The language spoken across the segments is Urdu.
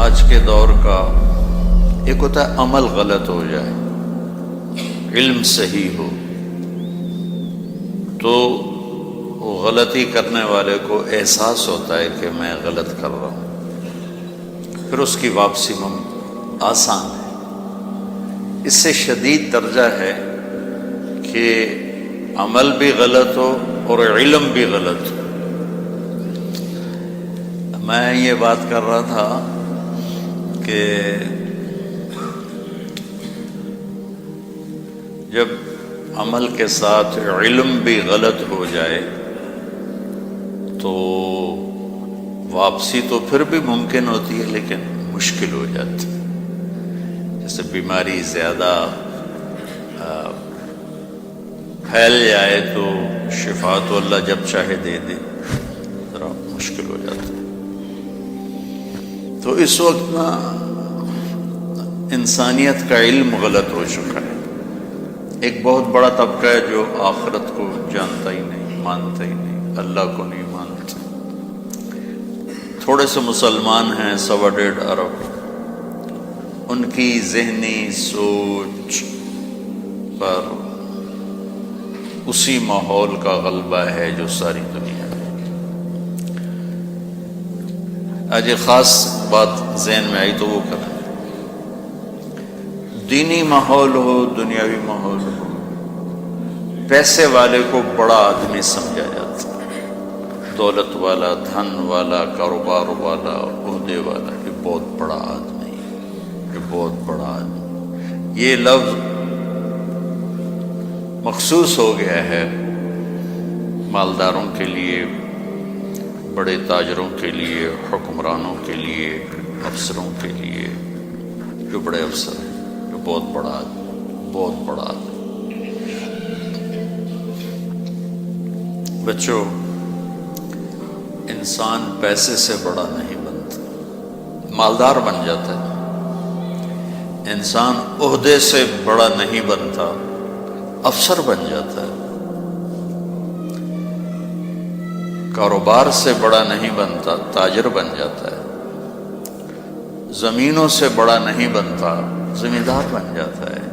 آج کے دور کا ایک ہوتا ہے عمل غلط ہو جائے، علم صحیح ہو تو وہ غلطی کرنے والے کو احساس ہوتا ہے کہ میں غلط کر رہا ہوں، پھر اس کی واپسی آسان ہے۔ اس سے شدید درجہ ہے کہ عمل بھی غلط ہو اور علم بھی غلط ہو۔ میں یہ بات کر رہا تھا کہ جب عمل کے ساتھ علم بھی غلط ہو جائے تو واپسی تو پھر بھی ممکن ہوتی ہے لیکن مشکل ہو جاتی ہے۔ جیسے بیماری زیادہ پھیل جائے تو شفا تو اللہ جب چاہے دے دے، ذرا مشکل ہو جاتا ہے۔ تو اس وقت نا انسانیت کا علم غلط ہو چکا ہے۔ ایک بہت بڑا طبقہ ہے جو آخرت کو جانتا ہی نہیں، مانتا ہی نہیں، اللہ کو نہیں مانتا۔ تھوڑے سے مسلمان ہیں 1.25 ارب، ان کی ذہنی سوچ پر اسی ماحول کا غلبہ ہے جو ساری دنیا ہے۔ آج ایک خاص بات ذہن میں آئی تو وہ کریں، دینی ماحول ہو، دنیاوی ماحول ہو، پیسے والے کو بڑا آدمی سمجھا جاتا ہے، دولت والا، دھن والا، کاروبار والا، عہدے والا، یہ بہت بڑا آدمی ہے، یہ بہت بڑا آدمی۔ یہ لفظ مخصوص ہو گیا ہے مالداروں کے لیے، بڑے تاجروں کے لیے، حکمرانوں کے لیے، افسروں کے لیے، جو بڑے افسر ہیں، جو بہت بڑا آدمی، بہت بڑا آدمی۔ بچوں، انسان پیسے سے بڑا نہیں بنتا، مالدار بن جاتا ہے۔ انسان عہدے سے بڑا نہیں بنتا، افسر بن جاتا ہے۔ کاروبار سے بڑا نہیں بنتا، تاجر بن جاتا ہے۔ زمینوں سے بڑا نہیں بنتا، زمیندار بن جاتا ہے۔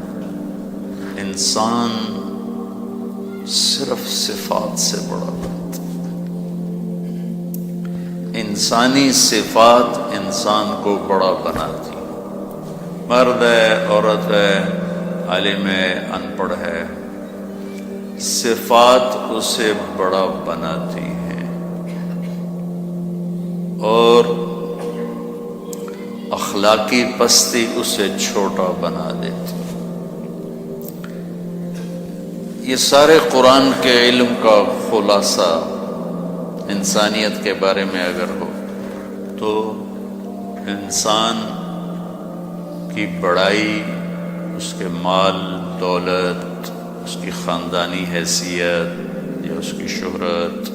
انسان صرف صفات سے بڑا بنتا ہے۔ انسانی صفات انسان کو بڑا بناتی، مرد ہے، عورت ہے، عالم ہے، ان پڑھ ہے، صفات اسے بڑا بناتی ہیں اور اخلاقی پستی اسے چھوٹا بنا دیتی۔ یہ سارے قرآن کے علم کا خلاصہ انسانیت کے بارے میں اگر ہو تو انسان کی بڑائی، اس کے مال دولت، اس کی خاندانی حیثیت یا اس کی شہرت،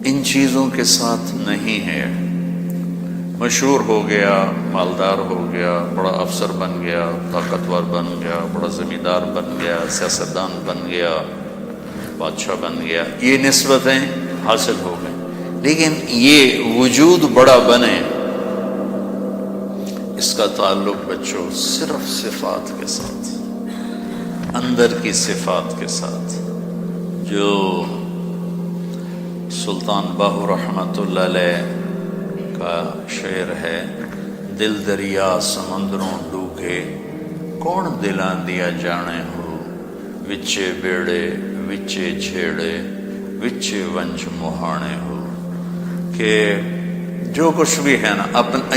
ان چیزوں کے ساتھ نہیں ہے۔ مشہور ہو گیا، مالدار ہو گیا، بڑا افسر بن گیا، طاقتور بن گیا، بڑا زمیندار بن گیا، سیاستدان بن گیا، بادشاہ بن گیا، یہ نسبتیں حاصل ہو گئیں، لیکن یہ وجود بڑا بنے، اس کا تعلق بچوں صرف صفات کے ساتھ، اندر کی صفات کے ساتھ۔ جو سلطان باہو رحمۃ اللہ علیہ کا شعر ہے، دل دریا سمندروں ڈوبے، کون دلاں دیا جانے ہو، وچے بیڑے وچے جھیڑے، وچے ونج مہانے ہو، کہ جو کچھ بھی ہے نا،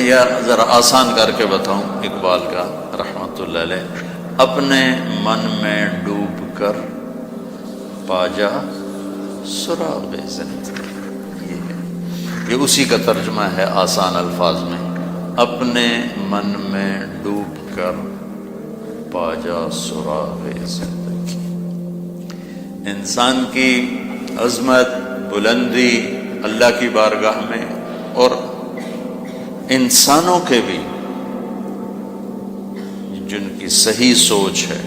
یا ذرا آسان کر کے بتاؤں اقبال کا رحمۃ اللہ علیہ، اپنے من میں ڈوب کر پا جا سراغ زندگی، یہ اسی کا ترجمہ ہے آسان الفاظ میں، اپنے من میں ڈوب کر پا جا سراغ زندگی۔ انسان کی عظمت، بلندی اللہ کی بارگاہ میں اور انسانوں کے بھی جن کی صحیح سوچ ہے،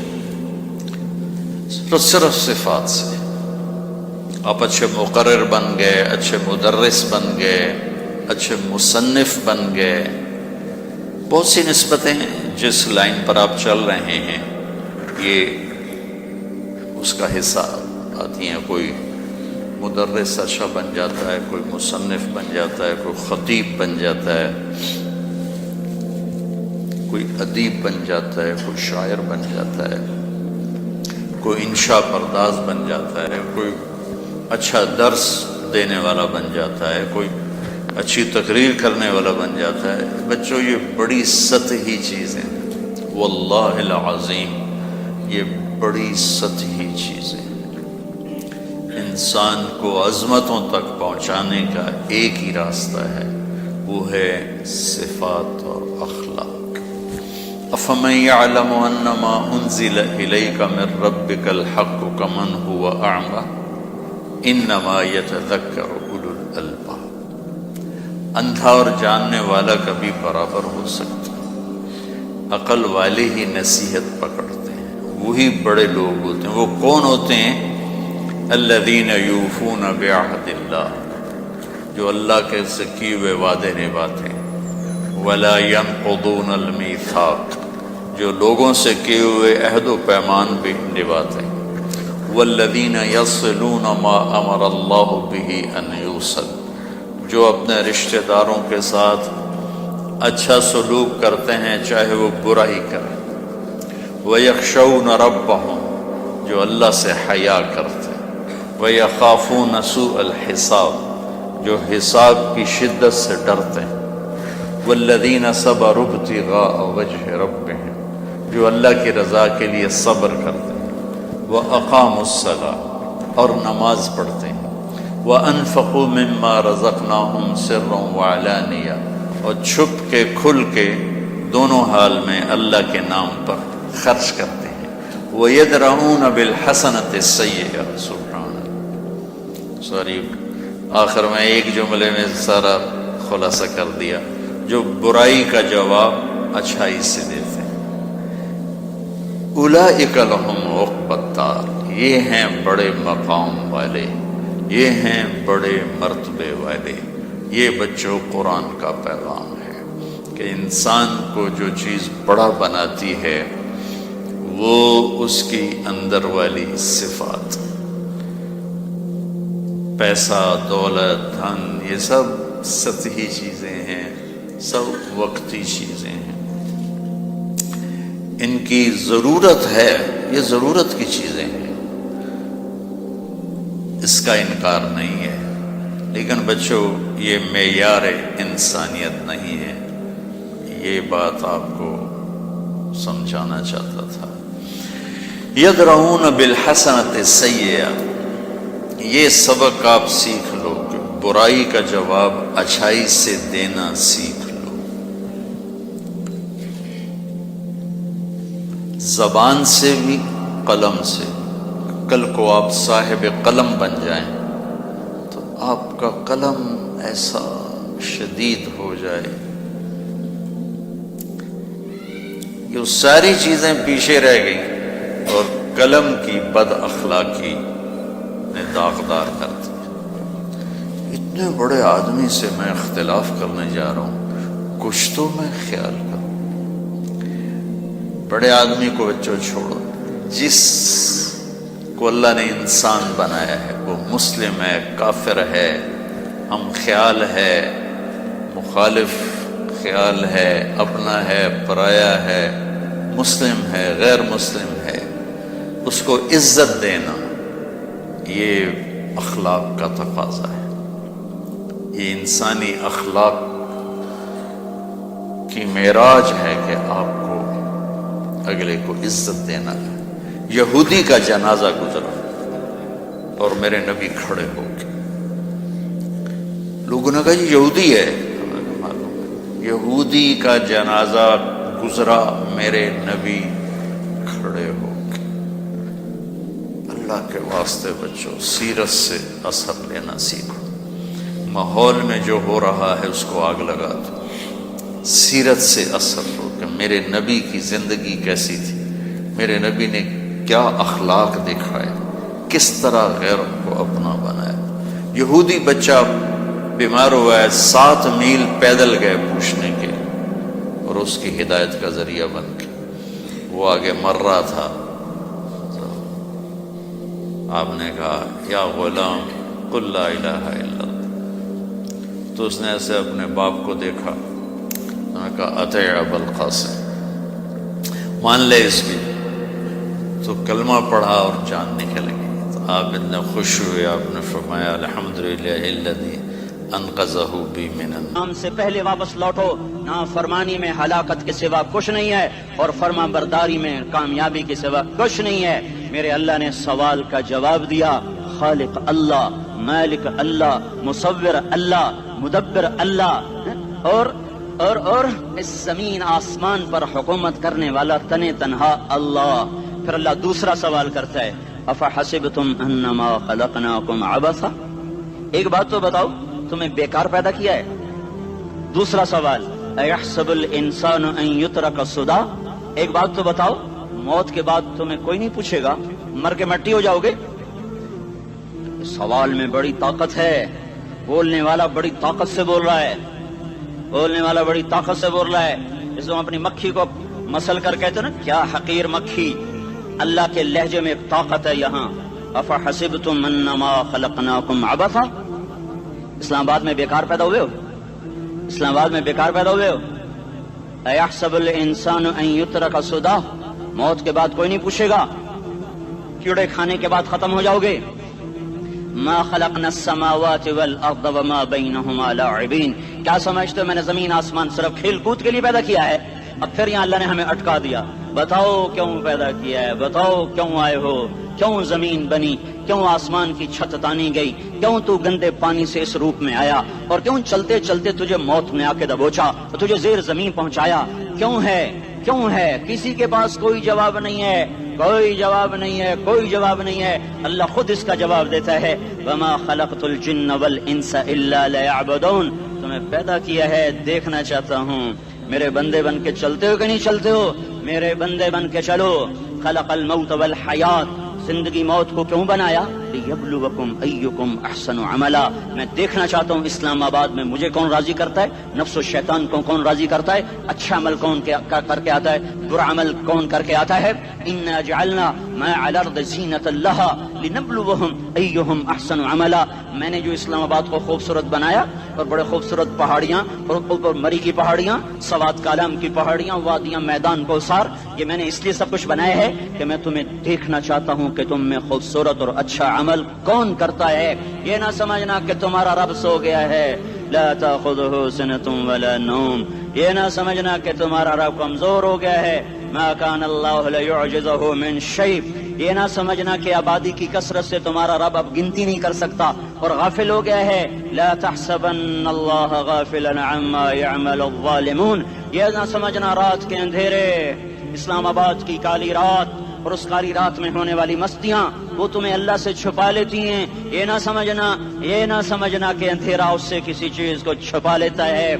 صرف صفات سے۔ آپ اچھے مقرر بن گئے، اچھے مدرس بن گئے، اچھے مصنف بن گئے، بہت سی نسبتیں جس لائن پر آپ چل رہے ہیں یہ اس کا حصہ آتی ہیں. کوئی مدرس اچھا بن جاتا ہے، کوئی مصنف بن جاتا ہے، کوئی خطیب بن جاتا ہے، کوئی ادیب بن جاتا ہے، کوئی شاعر بن جاتا ہے، کوئی انشاء پرداز بن جاتا ہے، کوئی اچھا درس دینے والا بن جاتا ہے، کوئی اچھی تقریر کرنے والا بن جاتا ہے. بچوں یہ بڑی سطحی چیزیں ہیں، واللہ العظیم یہ بڑی سطحی چیزیں ہیں. انسان کو عظمتوں تک پہنچانے کا ایک ہی راستہ ہے، وہ ہے صفات اور اخلاق. افمن یعلم انما انزل الیک من ربک الحق کمن هو اعمی انما یتذکر اولو الالباب. اندھا اور جاننے والا کبھی برابر ہو سکتا، عقل والے ہی نصیحت پکڑتے ہیں، وہی بڑے لوگ ہوتے ہیں. وہ کون ہوتے ہیں؟ الذین یوفون بعہد اللہ، جو اللہ کے سے کیے ہوئے وعدے نبھاتے ہیں. ولا ینقضون المیثاق، جو لوگوں سے کیے ہوئے عہد و پیمان بھی نبھاتے ہیں. والذین یصلون ما امر اللہ بہ ان یوصل، جو اپنے رشتہ داروں کے ساتھ اچھا سلوک کرتے ہیں چاہے وہ برا ہی کریں. وَيَخْشَوْنَ رَبَّهُمْ، جو اللہ سے حیا کرتے ہیں. وَيَخَافُونَ سُوءَ الْحِسَابِ، جو حساب کی شدت سے ڈرتے ہیں. وَالَّذِينَ صَبَرُوا ابْتِغَاءَ وَجْهِ رَبِّهِمْ، جو اللہ کی رضا کے لیے صبر کرتے ہیں. وَأَقَامُوا الصَّلَاةَ، اور نماز پڑھتے ہیں. وَأَنفَقُوا مِمَّا رَزَقْنَاهُمْ سِرًّا وَعَلَانِيَةً، اور چھپ کے کھل کے دونوں حال میں اللہ کے نام پر خرچ کرتے ہیں. وَيَدْرَؤُونَ بِالْحَسَنَةِ السَّيِّئَةَ، سبحان اللہ. سوری، آخر میں ایک جملے میں سارا خلاصہ کر دیا. جو برائی کا جواب اچھائی سے دیتے ہیں. اولئک لہم عقبی الدار، یہ ہیں بڑے مقام والے، یہ ہیں بڑے مرتبے والے. یہ بچوں قرآن کا پیغام ہے کہ انسان کو جو چیز بڑا بناتی ہے وہ اس کی اندر والی صفات. پیسہ، دولت، دھن، یہ سب سطحی چیزیں ہیں، سب وقتی چیزیں ہیں. ان کی ضرورت ہے، یہ ضرورت کی چیزیں ہیں، اس کا انکار نہیں ہے. لیکن بچوں یہ معیار انسانیت نہیں ہے. یہ بات آپ کو سمجھانا چاہتا تھا. یدرؤون بالحسنۃ السیئۃ، یہ سبق آپ سیکھ لو کہ برائی کا جواب اچھائی سے دینا سیکھ لو. زبان سے بھی، قلم سے. کل کو آپ صاحب قلم بن جائیں تو آپ کا قلم ایسا شدید ہو جائے کہ ساری چیزیں پیچھے رہ گئیں اور قلم کی بد اخلاقی نے داغدار کر دی. اتنے بڑے آدمی سے میں اختلاف کرنے جا رہا ہوں، کچھ تو میں خیال کروں. بڑے آدمی کو بچوں چھوڑو، جس کو اللہ نے انسان بنایا ہے وہ مسلم ہے، کافر ہے، ہم خیال ہے، مخالف خیال ہے، اپنا ہے، پرایا ہے، مسلم ہے، غیر مسلم ہے، اس کو عزت دینا یہ اخلاق کا تقاضا ہے. یہ انسانی اخلاق کی معراج ہے کہ آپ کو اگلے کو عزت دینا ہے. یہودی کا جنازہ گزرا اور میرے نبی کھڑے ہو کے، لوگوں نے کہا یہ یہودی ہے. یہودی کا جنازہ گزرا، میرے نبی کھڑے ہو کے. اللہ کے واسطے بچوں سیرت سے اثر لینا سیکھو. ماحول میں جو ہو رہا ہے اس کو آگ لگا دو، سیرت سے اثر لو کہ میرے نبی کی زندگی کیسی تھی، میرے نبی نے کیا اخلاق دکھائے، کس طرح غیروں کو اپنا بنایا. یہودی بچہ بیمار ہوا ہے، 7 میل پیدل گئے پوچھنے کے، اور اس کی ہدایت کا ذریعہ بن کے۔ وہ آگے مر رہا تھا تو آپ نے کہا یا غلام قل لا الہ الا اللہ، تو اس نے ایسے اپنے باپ کو دیکھا، انہوں نے کہا اطیع ابا القاسم، مان لے اس کی، تو کلمہ پڑھا اور جان نکل گئی۔ تو آپ اتنے خوش ہوئے، آپ نے فرمایا الحمدللہ الذی انقذہ بی من النار۔ نام سے پہلے واپس لوٹو، نافرمانی میں ہلاکت کے سوا کچھ نہیں ہے، اور فرما برداری میں کامیابی کے سوا کچھ نہیں ہے۔ میرے اللہ نے سوال کا جواب دیا، خالق اللہ، مالک اللہ، مصور اللہ، مدبر اللہ، اور اس زمین آسمان پر حکومت کرنے والا تنے تنہا اللہ۔ پھر اللہ دوسرا سوال کرتا ہے، افحسبتم انما خلقناکم عبثا، ایک بات تو بتاؤ تمہیں بیکار پیدا کیا ہے؟ دوسرا سوال، ایحسب الانسان ان یترک سدی، ایک بات تو بتاؤ موت کے بعد تمہیں کوئی نہیں پوچھے گا، مر کے مٹی ہو جاؤ گے؟ سوال میں بڑی طاقت ہے، بولنے والا بڑی طاقت سے بول رہا ہے، بولنے والا بڑی طاقت سے بول رہا ہے۔ اس کو اپنی مکھی کو مسل کر کہتے نا کیا حقیر مکھی، اللہ کے لہجے میں ایک طاقت ہے یہاں۔ افحسبتم انما خلقناکم عبثا، اسلام آباد میں بیکار پیدا ہوئے ہو؟ اسلام آباد میں بیکار پیدا ہوئے ہو؟ ایحسب الانسان ان یترک سدی، موت کے بعد کوئی نہیں پوچھے گا، کیڑے کھانے کے بعد ختم ہو جاؤ گے۔ ما خلقنا السماوات والارض وما بینہما لاعبین، کیا سمجھتے ہو میں نے زمین آسمان صرف کھیل کود کے لیے پیدا کیا ہے؟ اب پھر یہاں اللہ نے ہمیں اٹکا دیا، بتاؤ کیوں پیدا کیا ہے، بتاؤ کیوں آئے ہو، کیوں زمین بنی، کیوں آسمان کی چھت تانی گئی، کیوں تو گندے پانی سے اس روپ میں آیا، اور کیوں چلتے چلتے تجھے موت نے آ کے دبوچا اور تجھے زیر زمین پہنچایا، کیوں ہے، کیوں ہے؟ کسی کے پاس کوئی جواب نہیں ہے، کوئی جواب نہیں ہے، کوئی جواب نہیں ہے، اللہ خود اس کا جواب دیتا ہے، وما خلقت الجن والانس الا لیعبدون، تمہیں پیدا کیا ہے دیکھنا چاہتا ہوں، میرے بندے بن کے چلتے ہو کہ نہیں چلتے ہو؟ میرے بندے بن کے چلو۔ خلق الموت والحیات، زندگی موت کو کیوں بنایا؟ لیبلوکم ایکم احسن عملا، میں دیکھنا چاہتا ہوں اسلام آباد میں مجھے کون راضی کرتا ہے، نفس و شیطان کو کون راضی کرتا ہے، اچھا عمل کون کر کے آتا ہے، برا عمل کون کر کے آتا ہے۔ انا جعلنا ما علی الارض زینۃ لہا لنبلوہم ایہم احسن عملا، میں نے جو اسلام آباد کو خوبصورت بنایا، اور بڑے خوبصورت پہاڑیاں، اور اوپر مری کی پہاڑیاں، سوات کالام کی پہاڑیاں، وادیاں، میدان کوثر، یہ میں نے اس لیے سب کچھ بنایا ہے کہ میں تمہیں دیکھنا چاہتا ہوں کہ تم میں خوبصورت اور اچھا عمل کون کرتا ہے۔ یہ نہ سمجھنا کہ تمہارا رب سو گیا ہے، لا تاخذہ سنۃ ولا نوم، یہ نہ سمجھنا کہ تمہارا رب کمزور ہو گیا ہے، ما کان اللہ لیعجزہ من شیء، یہ نہ سمجھنا کہ آبادی کی کثرت سے تمہارا رب اب گنتی نہیں کر سکتا اور غافل ہو گیا ہے، لا تحسبن اللہ غافلا عما يعمل الظالمون، یہ نہ سمجھنا رات کے اندھیرے، اسلام آباد کی کالی رات اور اس کالی رات میں ہونے والی مستیاں وہ تمہیں اللہ سے چھپا لیتی ہیں، یہ نہ سمجھنا کہ اندھیرا اس سے کسی چیز کو چھپا لیتا ہے۔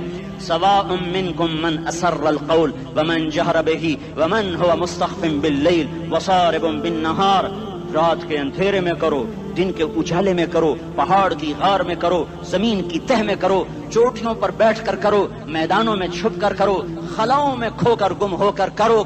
سواء منکم من اسر القول ومن جہر بہ ومن هو مستخف باللیل وصارب بالنہار، رات کے اندھیرے میں کرو، دن کے اجالے میں کرو، پہاڑ کی غار میں کرو، زمین کی تہ میں کرو، چوٹیوں پر بیٹھ کر کرو، میدانوں میں چھپ کر کرو، خلاؤں میں کھو کر گم ہو کر کرو،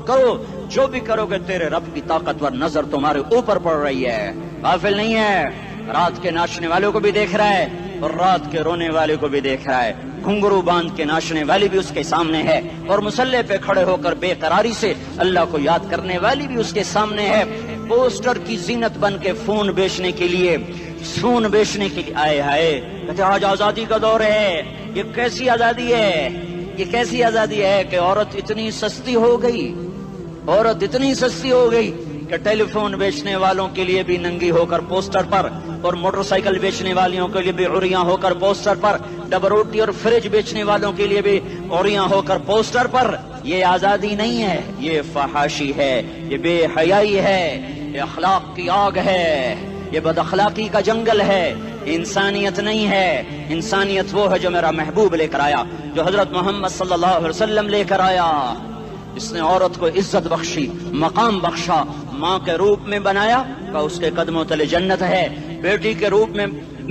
جو بھی کرو گے تیرے رب کی طاقتور نظر تمہارے اوپر پڑ رہی ہے، غافل نہیں ہے، رات کے ناچنے والوں کو بھی دیکھ رہا ہے اور رات کے رونے والے کو بھی دیکھ رہا ہے، گھنگرو باندھ کے ناچنے والی بھی اس کے سامنے ہے، اور مسلح پہ کھڑے ہو کر بے قراری سے اللہ کو یاد کرنے والی بھی اس کے سامنے ہے، پوسٹر کی زینت بن کے فون بیچنے کے لیے آئے ہائے، کہتے آج آزادی کا دور ہے، یہ کیسی آزادی ہے، یہ کیسی آزادی ہے کہ عورت اتنی سستی ہو گئی کہ ٹیلی فون بیچنے والوں کے لیے بھی ننگی ہو کر پوسٹر پر، اور موٹر سائیکل بیچنے والوں کے لیے بھی عریاں ہو کر پوسٹر پر، ڈبل روٹی اور فریج بیچنے والوں کے لیے بھی عریاں ہو کر پوسٹر پر۔ یہ آزادی نہیں ہے، یہ فحاشی ہے، یہ بے حیائی ہے، یہ اخلاق کی آگ ہے، یہ بد اخلاقی کا جنگل ہے، انسانیت نہیں ہے۔ انسانیت وہ ہے جو میرا محبوب لے کر آیا، جو حضرت محمد صلی اللہ علیہ وسلم لے کر آیا، جس نے عورت کو عزت بخشی، مقام بخشا، ماں کے روپ میں بنایا کہ اس کے قدموں تلے جنت ہے، بیٹی کے روپ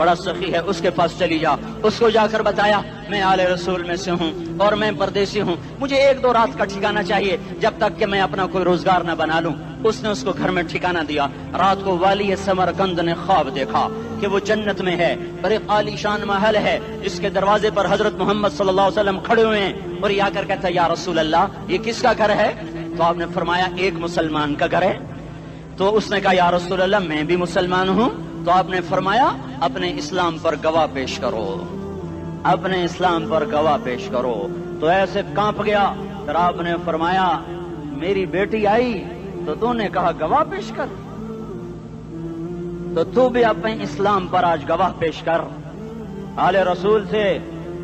بڑا سخی ہے، اس کے پاس چلی جا۔ اس کو جا کر بتایا میں آل رسول میں سے ہوں اور میں پردیسی ہوں، مجھے 1-2 رات کا ٹھکانہ چاہیے جب تک کہ میں اپنا کوئی روزگار نہ بنا لوں۔ اس نے اس کو گھر میں ٹھکانہ دیا۔ رات کو والی سمرقند نے خواب دیکھا کہ وہ جنت میں ہے، بڑے عالی شان محل ہے، جس کے دروازے پر حضرت محمد صلی اللہ علیہ وسلم کھڑے ہوئے ہیں، اور یہ آ کر کہتا ہے یا رسول اللہ یہ کس کا گھر ہے؟ تو آپ نے فرمایا ایک مسلمان کا گھر ہے۔ تو اس نے کہا یا رسول اللہ میں بھی مسلمان ہوں۔ تو آپ نے فرمایا اپنے اسلام پر گواہ پیش کرو، اپنے اسلام پر گواہ پیش کرو۔ تو ایسے کانپ گیا۔ پھر آپ نے فرمایا میری بیٹی آئی تو تو نے کہا گواہ پیش کر، تو بھی اپنے اسلام پر آج گواہ پیش کر۔ آل رسول سے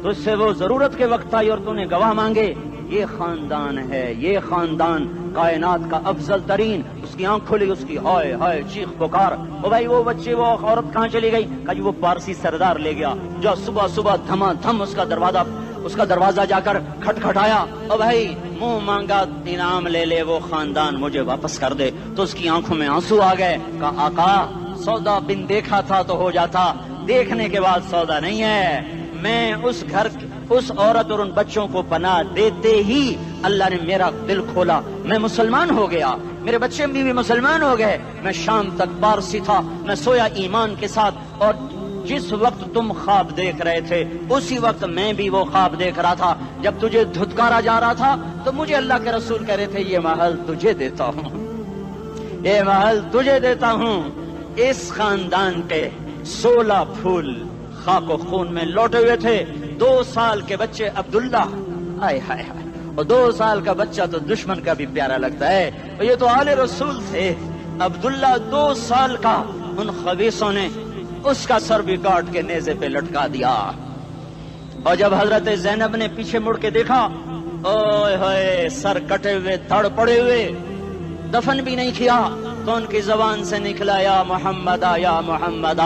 تجھ سے وہ ضرورت کے وقت آئی اور تو نے گواہ مانگے۔ یہ خاندان ہے، یہ خاندان کائنات کا افضل ترین۔ اس کی آنکھ کھلی، اس کی ہائے ہائے چیخ پکار، او بھائی وہ بچے وہ عورت کہاں چلی گئی؟ کہا وہ پارسی سردار لے گیا، جو صبح صبح دھما دھم اس کا دروازہ جا کر کھٹکھٹایا، او بھائی منہ مانگا انعام لے لے، وہ خاندان مجھے واپس کر دے۔ تو اس کی آنکھوں میں آنسو آ گئے۔ کہا آقا سودا بن دیکھا تھا تو ہو جاتا، دیکھنے کے بعد سودا نہیں ہے۔ میں اس گھر اس عورت اور ان بچوں کو پناہ دیتے ہی اللہ نے میرا دل کھولا، میں مسلمان ہو گیا، میرے بچے بھی مسلمان ہو گئے۔ میں شام تک پارسی تھا، میں سویا ایمان کے ساتھ، اور جس وقت تم خواب دیکھ رہے تھے اسی وقت میں بھی وہ خواب دیکھ رہا تھا۔ جب تجھے دھتکارا جا رہا تھا تو مجھے اللہ کے رسول کہہ رہے تھے یہ محل تجھے دیتا ہوں، یہ محل تجھے دیتا ہوں۔ اس خاندان کے 16 پھول خاک و خون میں لوٹے ہوئے تھے۔ 2 سال کے بچے عبداللہ، ہائے ہائے ہائے، اور 2 سال کا بچہ تو دشمن کا بھی پیارا لگتا ہے، اور یہ تو آل رسول تھے۔ عبداللہ 2 سال کا، ان خبیثوں نے اس کا سر بھی کاٹ کے نیزے پہ لٹکا دیا۔ اور جب حضرت زینب نے پیچھے مڑ کے دیکھا، اوئے ہوئے سر کٹے ہوئے، دھڑ پڑے ہوئے، دفن بھی نہیں کیا، تو ان کی زبان سے نکلا یا محمد یا محمد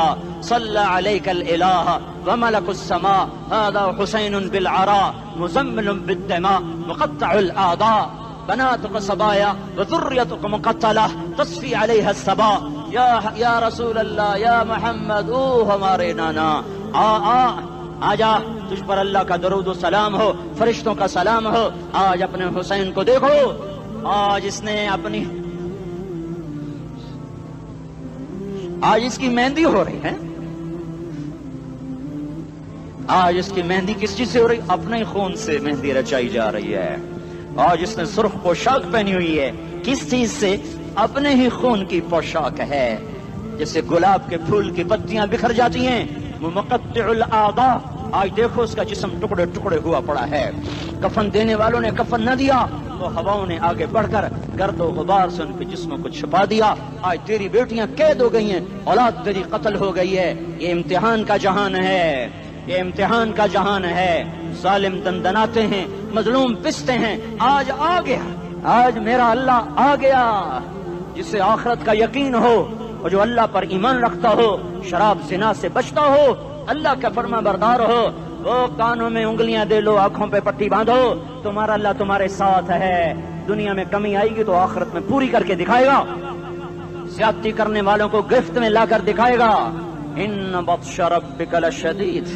صلی علیک الالہ وملک السماء هذا حسین بالعراء مزمل بالدماء مقطع الاعضاء بناتك صبايا وذريتك مقتلہ تصفی علیہ الصبا۔ یا رسول اللہ یا محمد، او ہمارے نانا، آ جا، تجھ پر اللہ کا درود و سلام ہو، فرشتوں کا سلام ہو۔ آج اپنے حسین کو دیکھو، آج اس نے آج اس کی مہندی ہو رہی ہے۔ آج اس کی مہندی کس چیز سے ہو رہی؟ اپنے خون سے مہندی رچائی جا رہی ہے۔ آج اس نے سرخ پوشاک پہنی ہوئی ہے، کس چیز سے؟ اپنے ہی خون کی پوشاک ہے۔ جیسے گلاب کے پھول کی پتیاں بکھر جاتی ہیں، وہ مقطع الاعضاء، آج دیکھو اس کا جسم ٹکڑے ٹکڑے ہوا پڑا ہے۔ کفن دینے والوں نے کفن نہ دیا تو ہواؤں نے آگے بڑھ کر گرد و غبار سے ان کے جسموں کو چھپا دیا۔ آج تیری بیٹیاں قید ہو گئی ہیں، اولاد تیری قتل ہو گئی ہے۔ یہ امتحان کا جہان ہے، یہ امتحان کا جہان ہے۔ ظالم دندناتے ہیں، مظلوم پستے ہیں۔ آج آ گیا، آج میرا اللہ آ گیا۔ جسے آخرت کا یقین ہو اور جو اللہ پر ایمان رکھتا ہو، شراب زنا سے بچتا ہو، اللہ کا فرما بردار ہو، وہ کانوں میں انگلیاں دے لو، آنکھوں پہ پٹی باندھو، تمہارا اللہ تمہارے ساتھ ہے۔ دنیا میں کمی آئے گی تو آخرت میں پوری کر کے دکھائے گا۔ زیادتی کرنے والوں کو گرفت میں لا کر دکھائے گا۔ ان بطش ربک لشدید،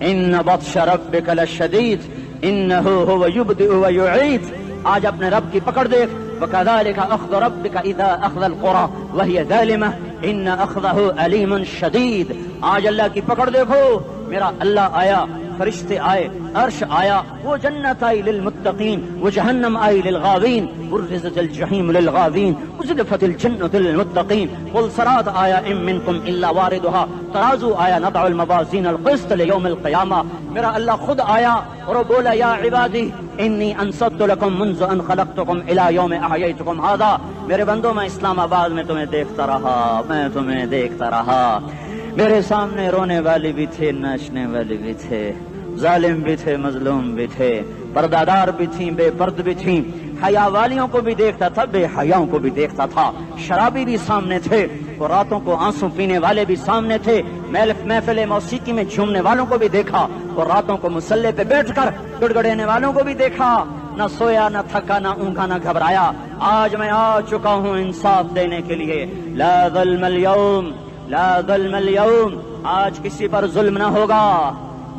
ان بطش ربک لشدید انہ هو یبدئ ویعید۔ آج اپنے رب کی پکڑ دیکھ، وکذالک اخذ ربک اذا اخذ القری وہی ظالمہ ان اخذہ علیم شدید۔ آج اللہ کی پکڑ دیکھو، میرا اللہ آیا، فرشتے آئے، عرش آیا، وہ جنت آئی للمتقین، وہ جہنم آئی للغاوین، برزت الجحیم للغاوین، ازلفت الجنت للمتقین، والصراط آیا ان منکم الا واردها، ترازو آیا نضع الموازین القسط لیوم القیامہ۔ میرا اللہ خود آیا اور بولا یا عبادی انی انصت لکم منذ ان خلقتکم الی یوم احییتکم ھذا۔ میرے بندوں، میں اسلام آباد میں تمہیں دیکھتا رہا، میں تمہیں دیکھتا رہا۔ میرے سامنے رونے والے بھی تھے، ناچنے والے بھی تھے، ظالم بھی تھے، مظلوم بھی تھے، پردادار بھی تھیں، بے پرد بھی تھیں، حیا والیوں کو بھی دیکھتا تھا، بے حیاؤں کو بھی دیکھتا تھا، شرابی بھی سامنے تھے، اور راتوں کو آنسو پینے والے بھی سامنے تھے، محفل موسیقی میں جھومنے والوں کو بھی دیکھا، اور راتوں کو مصلے پہ بیٹھ کر گڑگڑانے والوں کو بھی دیکھا۔ نہ سویا، نہ تھکا، نہ اونگا، نہ گھبرایا۔ آج میں آ چکا ہوں انصاف دینے کے لیے۔ لا ظلم اليوم، لا ظلم اليوم، آج کسی پر ظلم نہ ہوگا،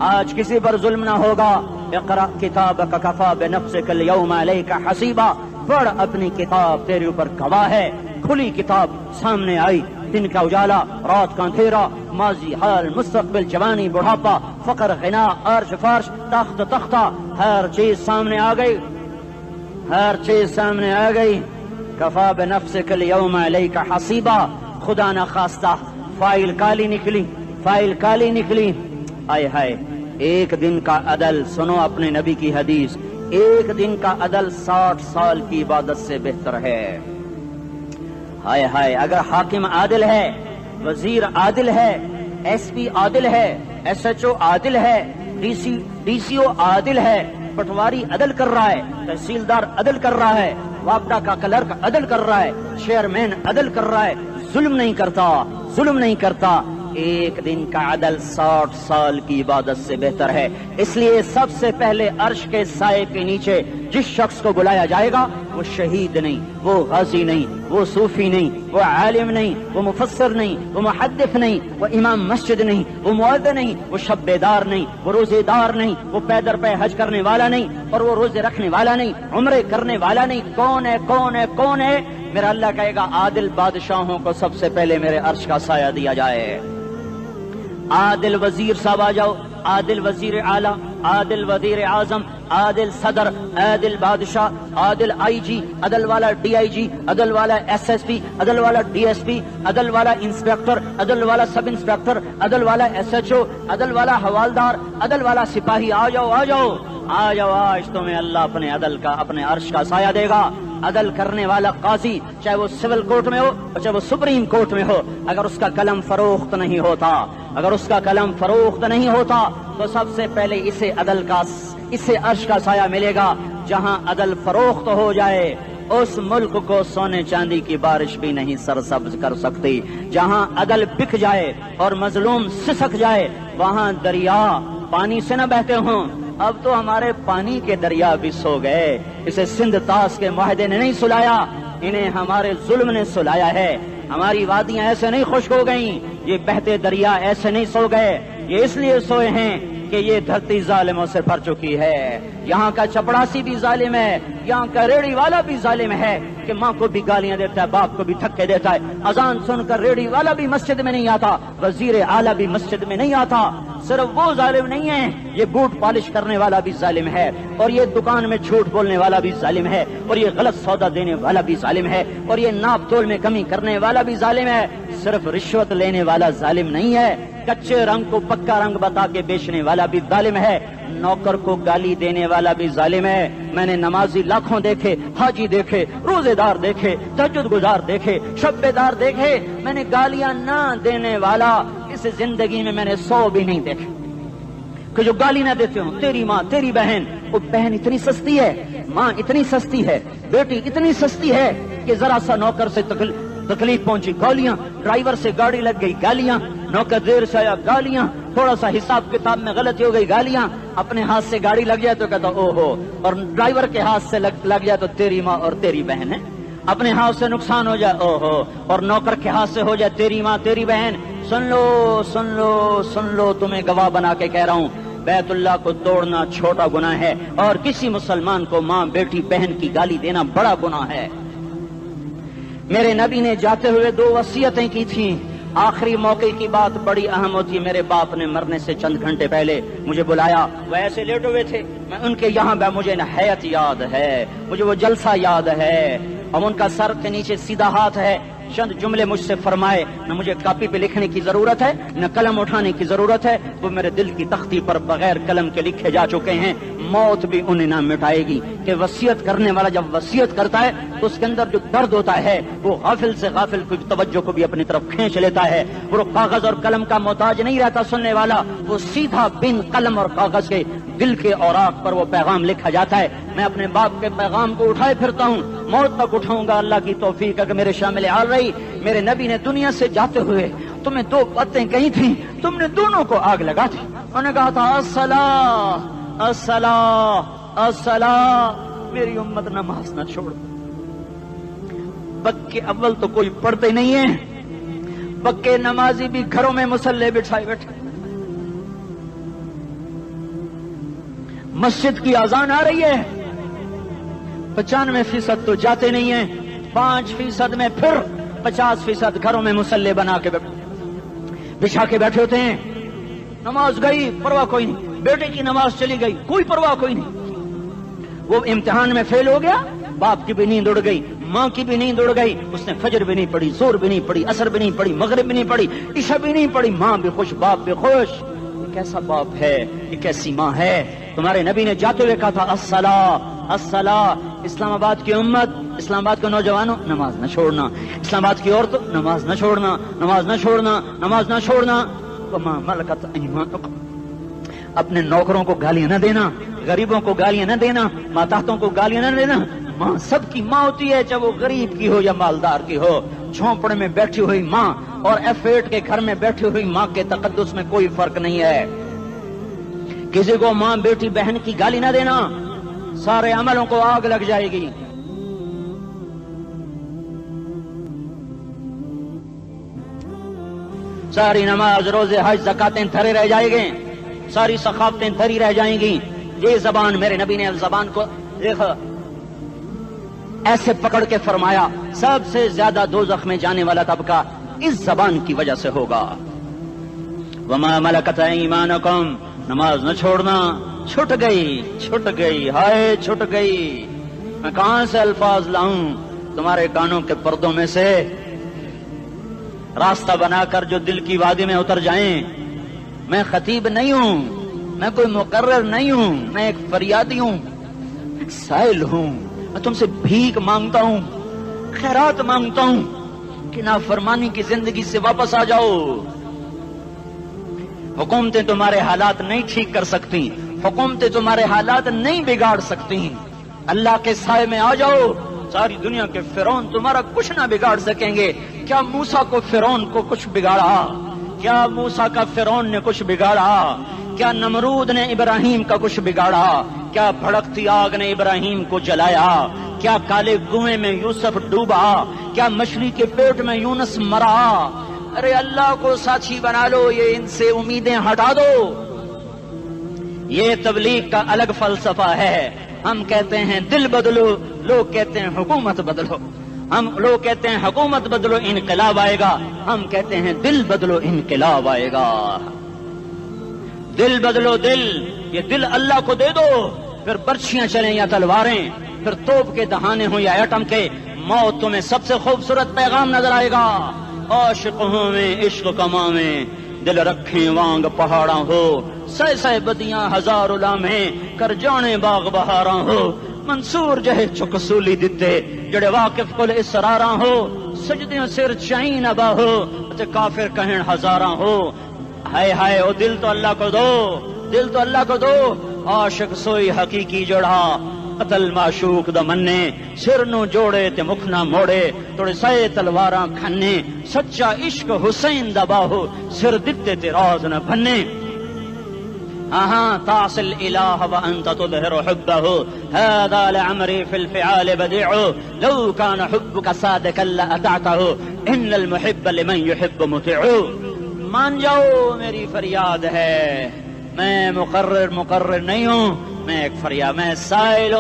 آج کسی پر ظلم نہ ہوگا۔ اقرأ کتابک کفی بنفسک اليوم علیک حسیبا، پڑھ اپنی کتاب، تیرے اوپر گواہ ہے۔ کھلی کتاب سامنے آئی، دن کا اجالا، رات کا اندھیرا، ماضی، حال، مستقبل، جوانی، بڑھاپا، فقر، غنا، عرش، فرش، تخت، تختہ، ہر چیز سامنے آ گئی، ہر چیز سامنے آ گئی۔ کفی بنفسک اليوم علیک حسیبا، خدا نہ خواستہ فائل کالی نکلی، فائل کالی نکلی۔ آئے ہائے، ایک دن کا عدل، سنو اپنے نبی کی حدیث، ایک دن کا عدل 60 سال کی عبادت سے بہتر ہے۔ ہائے ہائے، اگر حاکم عادل ہے، وزیر عادل ہے، ایس پی عادل ہے، ایس ایچ او عادل ہے، ڈی سی او عادل ہے، پٹواری عدل کر رہا ہے، تحصیلدار عدل کر رہا ہے، وابڈا کا کلرک عدل کر رہا ہے، چیئرمین عدل کر رہا ہے، ظلم نہیں کرتا، ظلم نہیں کرتا، ایک دن کا عدل 60 سال کی عبادت سے بہتر ہے۔ اس لیے سب سے پہلے عرش کے سائے کے نیچے جس شخص کو بلایا جائے گا وہ شہید نہیں، وہ غازی نہیں، وہ صوفی نہیں، وہ عالم نہیں، وہ مفسر نہیں، وہ محدث نہیں، وہ امام مسجد نہیں، وہ مؤذن نہیں، وہ شب بیدار نہیں، وہ روزے دار نہیں، وہ پیدر پہ حج کرنے والا نہیں، اور وہ روزے رکھنے والا نہیں، عمرے کرنے والا نہیں۔ کون ہے، کون ہے، کون ہے؟ میرا اللہ کہے گا عادل بادشاہوں کو سب سے پہلے میرے عرش کا سایہ دیا جائے۔ عادل وزیر صاحب آ جاؤ، عادل وزیر اعلیٰ، عادل وزیر اعظم، عادل صدر، عادل بادشاہ، عادل آئی جی، عدل والا ڈی آئی جی، عدل والا ایس ایس پی، عدل والا ڈی ایس پی، عدل والا انسپیکٹر، عدل والا سب انسپیکٹر، عدل والا ایس ایچ او، عدل والا حوالدار، عدل والا سپاہی، آ جاؤ آ جاؤ آ جاؤ، آج تمہیں اللہ اپنے عدل کا، اپنے عرش کا سایہ دے گا۔ عدل کرنے والا قاضی، چاہے وہ سول کورٹ میں ہو چاہے وہ سپریم کورٹ میں ہو، اگر اس کا قلم فروخت نہیں ہوتا، اگر اس کا قلم فروخت نہیں ہوتا تو سب سے پہلے اسے عدل کا، اسے عرش کا سایہ ملے گا۔ جہاں عدل فروخت ہو جائے اس ملک کو سونے چاندی کی بارش بھی نہیں سرسبز کر سکتی۔ جہاں عدل بک جائے اور مظلوم سسک جائے وہاں دریا پانی سے نہ بہتے ہوں۔ اب تو ہمارے پانی کے دریا بھی سو گئے، اسے سندھ طاس کے معاہدے نے نہیں سلایا، انہیں ہمارے ظلم نے سلایا ہے۔ ہماری وادیاں ایسے نہیں خشک ہو گئیں، یہ بہتے دریا ایسے نہیں سو گئے، یہ اس لیے سوئے ہیں کہ یہ دھرتی ظالموں سے بھر چکی ہے۔ یہاں کا چپڑاسی بھی ظالم ہے، یہاں کا ریڑھی والا بھی ظالم ہے کہ ماں کو بھی گالیاں دیتا ہے، باپ کو بھی دھکے دیتا ہے۔ اذان سن کر ریڑھی والا بھی مسجد میں نہیں آتا، وزیر اعلیٰ بھی مسجد میں نہیں آتا۔ صرف وہ ظالم نہیں ہے، یہ بوٹ پالش کرنے والا بھی ظالم ہے، اور یہ دکان میں جھوٹ بولنے والا بھی ظالم ہے، اور یہ غلط سودا دینے والا بھی ظالم ہے، اور یہ ناپ تول میں کمی کرنے والا بھی ظالم ہے۔ صرف رشوت لینے والا ظالم نہیں ہے، کچے رنگ کو پکا رنگ بتا کے بیچنے والا بھی ظالم ہے، نوکر کو گالی دینے والا بھی ظالم ہے۔ میں نے نمازی لاکھوں دیکھے، حاجی دیکھے، روزے دار دیکھے، تہجد گزار دیکھے، شب بیدار دیکھے، میں نے گالیاں نہ دینے والا اس زندگی میں میں نے 100 بھی نہیں دیکھے کہ جو گالی نہ دیتے ہوں۔ تیری ماں، تیری بہن، وہ بہن اتنی سستی ہے، ماں اتنی سستی ہے، بیٹی اتنی سستی ہے کہ ذرا سا نوکر سے تکلیف پہنچی گالیاں، ڈرائیور سے گاڑی لگ گئی گالیاں، نوکر دیر سے آیا گالیاں، تھوڑا سا حساب کتاب میں غلطی ہو گئی گالیاں، اپنے ہاتھ سے گاڑی لگ جائے تو کہتا او ہو، اور ڈرائیور کے ہاتھ سے لگ جائے تو تیری ماں اور تیری بہن ہے، اپنے ہاتھ سے نقصان ہو جائے او ہو، اور نوکر کے ہاتھ سے ہو جائے تیری ماں تیری بہن۔ سن لو سن لو سن لو، تمہیں گواہ بنا کے کہہ رہا ہوں، بیت اللہ کو توڑنا چھوٹا گناہ ہے، اور کسی مسلمان کو ماں، بیٹی، بہن کی گالی دینا بڑا گناہ ہے۔ میرے نبی نے جاتے ہوئے 2 وصیتیں کی تھیں، آخری موقع کی بات بڑی اہم ہوتی ہے۔ میرے باپ نے مرنے سے چند گھنٹے پہلے مجھے بلایا، وہ ایسے لیٹے ہوئے تھے، میں ان کے یہاں مجھے نہایت یاد ہے، مجھے وہ جلسہ یاد ہے، اور ان کا سر کے نیچے سیدھا ہاتھ ہے۔ چند جملے مجھ سے فرمائے، نہ مجھے کاپی پہ لکھنے کی ضرورت ہے نہ قلم اٹھانے کی ضرورت ہے، وہ میرے دل کی تختی پر بغیر قلم کے لکھے جا چکے ہیں، موت بھی انہیں نہ مٹائے گی۔ کہ وصیت کرنے والا جب وصیت کرتا ہے تو اس کے اندر جو درد ہوتا ہے وہ غافل سے غافل کی توجہ کو بھی اپنی طرف کھینچ لیتا ہے، وہ کاغذ اور قلم کا محتاج نہیں رہتا سننے والا، وہ سیدھا بن قلم اور کاغذ کے دل کے اوراق پر وہ پیغام لکھا جاتا ہے۔ میں اپنے باپ کے پیغام کو اٹھائے پھرتا ہوں، موت تک اٹھاؤں گا، اللہ کی توفیق ہے کہ میرے شامل حال رہی۔ میرے نبی نے دنیا سے جاتے ہوئے تمہیں 2 باتیں کہی تھیں، تم نے دونوں کو آگ لگا دی۔ انہوں نے کہا تھا الصلاۃ الصلاۃ الصلاۃ، میری امت نماز نہ چھوڑ۔ بد کے اول تو کوئی پڑھتے نہیں ہے، پکے نمازی بھی گھروں میں مصلے بٹھائے بیٹھے. مسجد کی اذان آ رہی ہے, 95% تو جاتے نہیں ہیں, 5% میں پھر 50% گھروں میں مصلے بنا کے بچھا کے بیٹھے ہوتے ہیں. نماز گئی پرواہ کوئی نہیں, بیٹے کی نماز چلی گئی کوئی پرواہ کوئی نہیں. وہ امتحان میں فیل ہو گیا, باپ کی بھی نیند اڑ گئی, ماں کی بھی نیند اڑ گئی, اس نے فجر بھی نہیں پڑھی, زور بھی نہیں پڑھی, عصر بھی نہیں پڑھی, مغرب بھی نہیں پڑھی, عشاء بھی نہیں پڑھی. ماں بھی خوش, باپ بھی خوش. یہ کیسا باپ ہے, یہ کیسی ماں ہے. تمہارے نبی نے جاتے ہوئے کہا تھا الصلاۃ الصلاۃ. اسلام آباد کی امت, اسلام آباد کے نوجوانوں, نماز نہ چھوڑنا. اسلام آباد کی عورتوں, نماز نہ چھوڑنا, نماز نہ چھوڑنا, نماز نہ چھوڑنا. وما ملکت ایمانکم, اپنے نوکروں کو گالیاں نہ دینا, غریبوں کو گالیاں نہ دینا, ماتحتوں کو گالیاں نہ دینا. ماں سب کی ماں ہوتی ہے, چاہے وہ غریب کی ہو یا مالدار کی ہو. جھونپڑے میں بیٹھی ہوئی ماں اور F8 کے گھر میں بیٹھی ہوئی ماں کے تقدس میں کوئی فرق نہیں ہے. کسی کو ماں بیٹی بہن کی گالی نہ دینا, سارے عملوں کو آگ لگ جائے گی. ساری نماز, روزے, حج, زکاتیں دھرے رہ جائیں گے, ساری ثقافتیں دھری رہ جائیں گی. یہ زبان, میرے نبی نے زبان کو دیکھا ایسے پکڑ کے فرمایا سب سے زیادہ دوزخ میں جانے والا طبقہ اس زبان کی وجہ سے ہوگا. وما ملکت ایمانکم, نماز نہ چھوڑنا. چھٹ گئی, ہائے چھٹ گئی. میں کہاں سے الفاظ لاؤں تمہارے کانوں کے پردوں میں سے, راستہ بنا کر جو دل کی وادی میں اتر جائیں. میں خطیب نہیں ہوں, میں کوئی مقرر نہیں ہوں, میں ایک فریادی ہوں, ایک سائل ہوں. میں تم سے بھیک مانگتا ہوں, خیرات مانگتا ہوں کہ نافرمانی کی زندگی سے واپس آ جاؤ. حکومتیں تمہارے حالات نہیں ٹھیک کر سکتی, حکومتیں تمہارے حالات نہیں بگاڑ سکتی. اللہ کے سائے میں آ جاؤ, ساری دنیا کے فرعون تمہارا کچھ نہ بگاڑ سکیں گے. کیا موسیٰ کو فرعون کو کچھ بگاڑا؟ کیا موسیٰ کا فرعون نے کچھ بگاڑا؟ کیا نمرود نے ابراہیم کا کچھ بگاڑا؟ کیا بھڑکتی آگ نے ابراہیم کو جلایا؟ کیا کالے کنویں میں یوسف ڈوبا؟ کیا مچھلی کے پیٹ میں یونس مرا؟ ارے اللہ کو ساتھی بنا لو, یہ ان سے امیدیں ہٹا دو. یہ تبلیغ کا الگ فلسفہ ہے. ہم کہتے ہیں دل بدلو, لوگ کہتے ہیں حکومت بدلو. لوگ کہتے ہیں حکومت بدلو انقلاب آئے گا, ہم کہتے ہیں دل بدلو انقلاب آئے گا. دل بدلو, دل, یہ دل اللہ کو دے دو. پھر برچیاں چلیں یا تلواریں, پھر توپ کے دہانے ہوں یا ایٹم کے, موت تمہیں سب سے خوبصورت پیغام نظر آئے گا. عاشق ہوں میں عشق کما میں, دل رکھیں وانگ پہاڑاں ہو, سہ بدیاں ہزار لامیں, کر جانے باغ بہاراں ہو. منصور جہے چکسولی دتے, جڑے واقف کل اسراراں ہو, سجدیاں سر چائیں ابا ہو, تے کافر کہیں ہزاراں ہو. ہائے ہائے او دل تو اللہ کو دو, دل تو اللہ کو دو. عاشق سوئی حقیقی جڑا, قتل معشوق دا مننے, سر نو جوڑے تے مکھ نہ موڑے, توڑے سائے تلواراں کھنے. سچا عشق حسین دا باہو, سر دتے تے راز نہ بھنے. تعصي الإله وأنت تظهر حبه, هذا لعمري في الفعال بديع, لو كان حبك صادقا لأطعته, إن المحب لمن يحب مطيع. مان جاؤ میری فریاد ہے, میں مقرر نہیں ہوں, میں ایک فریاد, میں سائل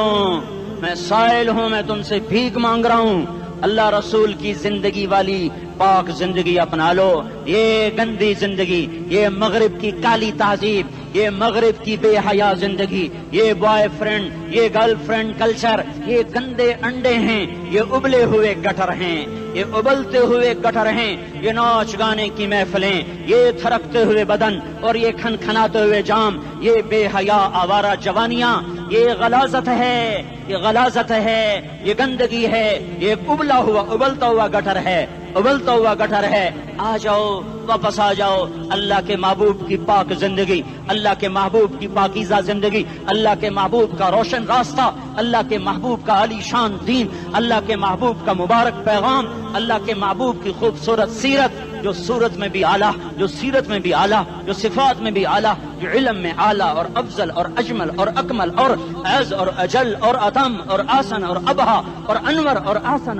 ہوں, میں تم سے بھیک مانگ رہا ہوں. اللہ رسول کی زندگی والی پاک زندگی اپنا لو. یہ گندی زندگی, یہ مغرب کی کالی تہذیب, یہ مغرب کی بے حیا زندگی, یہ بوائے فرینڈ, یہ گرل فرینڈ کلچر, یہ گندے انڈے ہیں, یہ ابلے ہوئے گٹر ہیں, یہ ابلتے ہوئے گٹر ہیں. یہ ناچ گانے کی محفلیں, یہ تھرکتے ہوئے بدن اور یہ کھنکھناتے ہوئے جام, یہ بے حیا آوارہ جوانیاں, یہ غلاظت ہے, یہ غلاظت ہے, یہ گندگی ہے, یہ ابلتا ہوا گٹر ہے, ابلتا ہوا گٹر ہے. آ جاؤ, واپس آ جاؤ. اللہ کے محبوب کی پاک زندگی, اللہ کے محبوب کی پاکیزہ زندگی, اللہ کے محبوب کا روشن راستہ, اللہ کے محبوب کا عالی شان دین, اللہ کے محبوب کا مبارک پیغام, اللہ کے محبوب کی خوبصورت سیرت, جو صورت میں بھی اعلیٰ, جو سیرت میں بھی اعلیٰ, جو صفات میں بھی اعلیٰ, جو علم میں اعلیٰ اور افضل اور اجمل اور اکمل اور اعز اور اجل اور اتم اور آسن اور ابہا اور انور اور آسن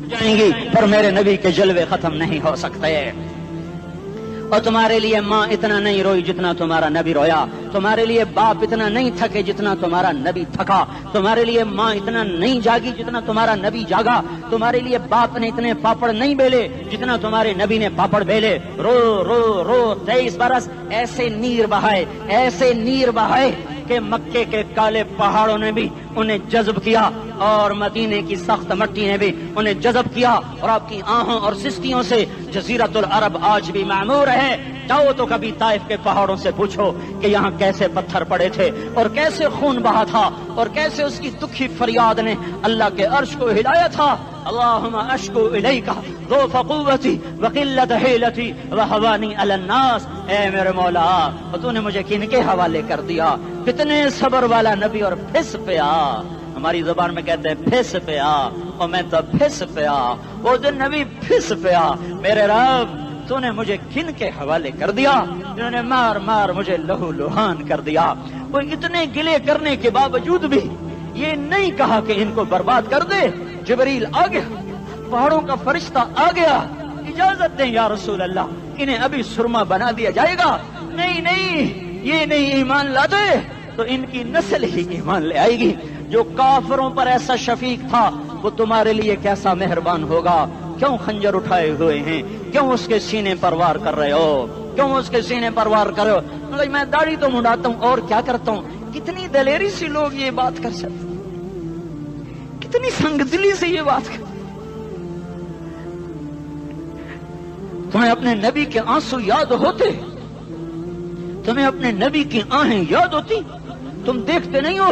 جائیں گی, پر میرے نبی کے جلوے ختم نہیں ہو سکتے. اور تمہارے لیے ماں اتنا نہیں روئی جتنا تمہارا نبی رویا، تمہارے لیے باپ اتنا نہیں تھکے جتنا تمہارا نبی تھکا، تمہارے لیے ماں اتنا نہیں جاگی جتنا تمہارا نبی جاگا، تمہارے لیے باپ نے اتنے پاپڑ نہیں بیلے جتنا تمہارے نبی نے پاپڑ بیلے۔ رو رو رو 23 برس ایسے نیر بہائے، ایسے نیر بہائے کہ مکے کے کالے پہاڑوں نے بھی انہیں جذب کیا اور مدینے کی سخت مٹی نے بھی انہیں جذب کیا، اور آپ کی آہوں اور سستیوں سے جزیرۃ العرب آج بھی معمور ہے۔ جاؤ تو کبھی طائف کے پہاڑوں سے پوچھو کہ یہاں کیسے پتھر پڑے تھے اور کیسے خون بہا تھا اور کیسے اس کی دکھی فریاد نے اللہ کے عرش کو ہلایا تھا۔ اللہم اشکو الیک ضعف قوتی وقلت حیلتی وہوانی علی الناس۔ اے میرے مولا، تو نے مجھے کن کے حوالے کر دیا؟ کتنے صبر والا نبی اور پھس پیا، ہماری زبان میں کہتے ہیں پھس پیا، اور میں تو پھس پیا، وہ جو نبی پھس پیا۔ میرے رب، تو نے مجھے کن کے حوالے کر دیا جنہوں نے مار مار مجھے لہو لہان کر دیا؟ وہ اتنے گلے کرنے کے باوجود بھی یہ نہیں کہا کہ ان کو برباد کر دے۔ جبریل آ گیا، پہاڑوں کا فرشتہ آ گیا، اجازت دیں یا رسول اللہ، انہیں ابھی سرما بنا دیا جائے گا۔ نہیں نہیں، یہ نہیں ایمان لاتے تو ان کی نسل ہی ایمان لے آئے گی۔ جو کافروں پر ایسا شفیق تھا وہ تمہارے لیے کیسا مہربان ہوگا۔ کیوں خنجر اٹھائے ہوئے ہیں؟ کیوں اس کے سینے پر وار کر رہے ہو؟ کیوں اس کے سینے پر وار کر رہے ہو؟ میں داڑھی تو منڈاتا ہوں اور کیا کرتا ہوں۔ کتنی دلیری سے لوگ یہ بات کر سکتے، کتنی سنگدلی سے یہ بات کر۔ تمہیں اپنے نبی کے آنسو یاد ہوتے؟ تمہیں اپنے نبی کی آہیں یاد ہوتی؟ تم دیکھتے نہیں ہو؟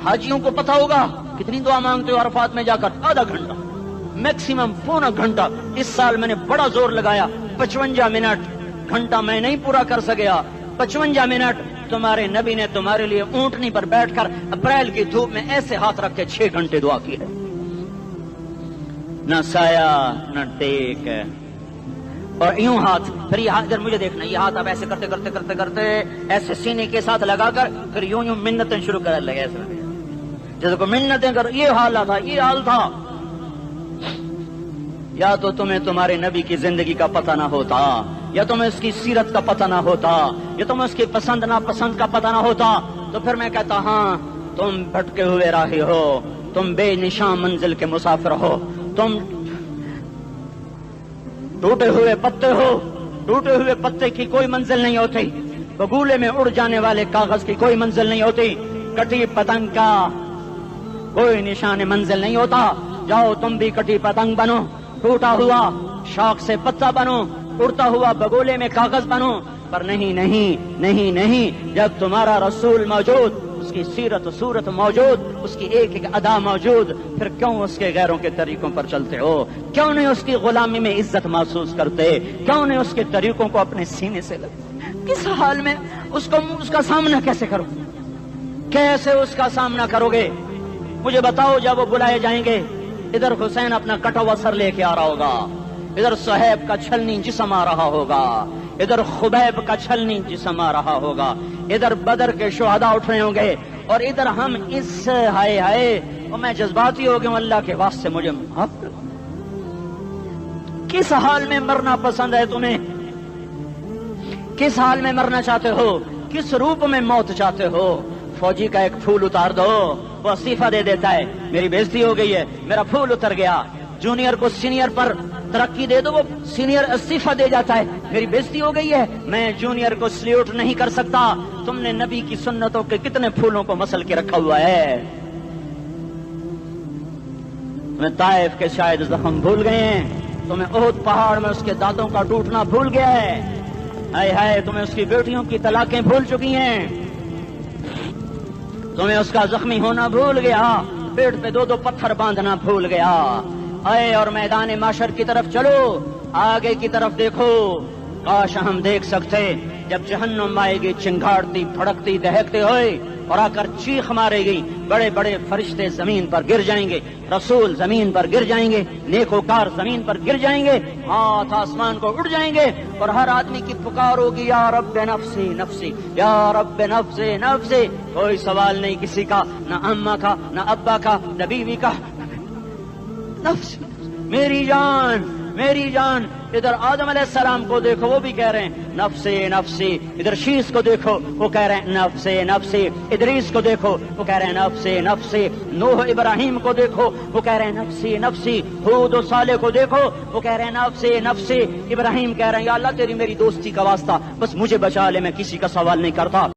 حاجیوں کو پتا ہوگا کتنی دعا مانگتے ہو عرفات میں جا کر؟ آدھا گھنٹہ، میکسیمم پونا گھنٹہ۔ اس سال میں نے بڑا زور لگایا، 55 منٹ، گھنٹہ میں نہیں پورا کر سکیا، 55 منٹ تمہارے نبی نے تمہارے لیے اونٹنی پر بیٹھ کر اپریل کی دھوپ میں ایسے ہاتھ رکھ کے 6 گھنٹے دعا کی ہے۔ نہ سایہ نہ ٹیک، اور یوں ہاتھ، پھر یہ ہاتھ ادھر مجھے دیکھنا، یہ ہاتھ اب ایسے کرتے کرتے کرتے کرتے ایسے سینے کے ساتھ لگا کر پھر یوں یوں منتیں شروع کر لگے، ایسے جیسے کو منتیں کر۔ یہ حال تھا، یہ حال تھا۔ یا تو تمہیں تمہارے نبی کی زندگی کا پتہ نہ ہوتا، یا تمہیں اس کی سیرت کا پتہ نہ ہوتا، یا تمہیں اس کی پسند ناپسند کا پتہ نہ ہوتا، تو پھر میں کہتا ہاں تم بھٹکے ہوئے راہی ہو، تم بے نشان منزل کے مسافر ہو، تم ٹوٹے ہوئے پتے ہو۔ ٹوٹے ہوئے پتے کی کوئی منزل نہیں ہوتی، بگولے میں اڑ جانے والے کاغذ کی کوئی منزل نہیں ہوتی، کٹی پتنگ کا کوئی نشان منزل نہیں ہوتا۔ جاؤ تم بھی کٹی پتنگ بنو، ٹوٹا ہوا شوق سے پتا بنو، اڑتا ہوا بگولے میں کاغذ بنو، پر نہیں نہیں نہیں نہیں، جب تمہارا رسول موجود، اس کی سیرت و صورت موجود، اس کی ایک ایک ادا موجود، پھر کیوں اس کے غیروں کے طریقوں پر چلتے ہو؟ کیوں نہیں اس کی غلامی میں عزت محسوس کرتے؟ کیوں نہیں اس کے طریقوں کو اپنے سینے سے لگتے؟ کس حال میں اس کا سامنا کیسے کرو؟ کیسے اس کا سامنا کرو گے؟ مجھے بتاؤ، جب وہ بلائے جائیں گے، ادھر حسین اپنا کٹا ہوا سر لے کے آ رہا ہوگا، ادھر صہیب کا چھلنی جسم آ رہا ہوگا، ادھر خبیب کا چھلنی جسم آ رہا ہوگا، ادھر بدر کے شہداء اٹھ رہے ہوں گے، اور ادھر ہم اس ہائے ہائے، اور میں جذباتی ہو گیا ہوں، اللہ کے واسطے مجھے معاف کر۔ کس حال میں مرنا پسند ہے تمہیں؟ کس حال میں مرنا چاہتے ہو؟ کس روپ میں موت چاہتے ہو؟ فوجی کا ایک پھول اتار دو، وہ استعفیٰ دے دیتا ہے، میری بےزتی ہو گئی ہے، میرا پھول اتر گیا۔ جونیئر کو سینئر پر ترقی دے دو، وہ سینئر استعفیٰ دے جاتا ہے، میری بےزتی ہو گئی ہے، میں جونیئر کو سلیوٹ نہیں کر سکتا۔ تم نے نبی کی سنتوں کے کتنے پھولوں کو مسل کے رکھا ہوا ہے؟ تمہیں طائف کے شاید زخم بھول گئے ہیں، تمہیں احد پہاڑ میں اس کے دانتوں کا ٹوٹنا بھول گیا ہے، ہائے ہائے تمہیں اس کی بیٹیوں کی طلاقیں بھول چکی ہیں، تمہیں اس کا زخمی ہونا بھول گیا، پیٹ پہ 2 پتھر باندھنا بھول گیا۔ آئے اور میدان معاشر کی طرف چلو، آگے کی طرف دیکھو۔ کاش ہم دیکھ سکتے جب جہنم آئے گی چنگاڑتی بھڑکتی دہکتے ہوئے اور آ کر چیخ مارے گی، بڑے بڑے فرشتے زمین پر گر جائیں گے، رسول زمین پر گر جائیں گے، نیکوکار زمین پر گر جائیں گے، ہاتھ آسمان کو اڑ جائیں گے، اور ہر آدمی کی پکار ہوگی، یا رب نفسی نفسی، یا رب نفسی نفسی۔ کوئی سوال نہیں کسی کا، نہ اماں کا، نہ ابا کا، نہ بیوی کا، نفس میری جان میری جان۔ ادھر آدم علیہ السلام کو دیکھو وہ بھی کہہ رہے ہیں نفسی نفسی، ادھر شیس کو دیکھو وہ کہہ رہے ہیں نفسی نفسی، ادریس کو دیکھو وہ کہہ رہے ہیں نفسی نفسی، نوح ابراہیم کو دیکھو وہ کہہ رہے ہیں نفسی نفسی، ہود و صالح کو دیکھو وہ کہہ رہے ہیں نفسی نفسی، ابراہیم کہہ رہے ہیں یا اللہ تیری میری دوستی کا واسطہ، بس مجھے بچا لے، میں کسی کا سوال نہیں کرتا۔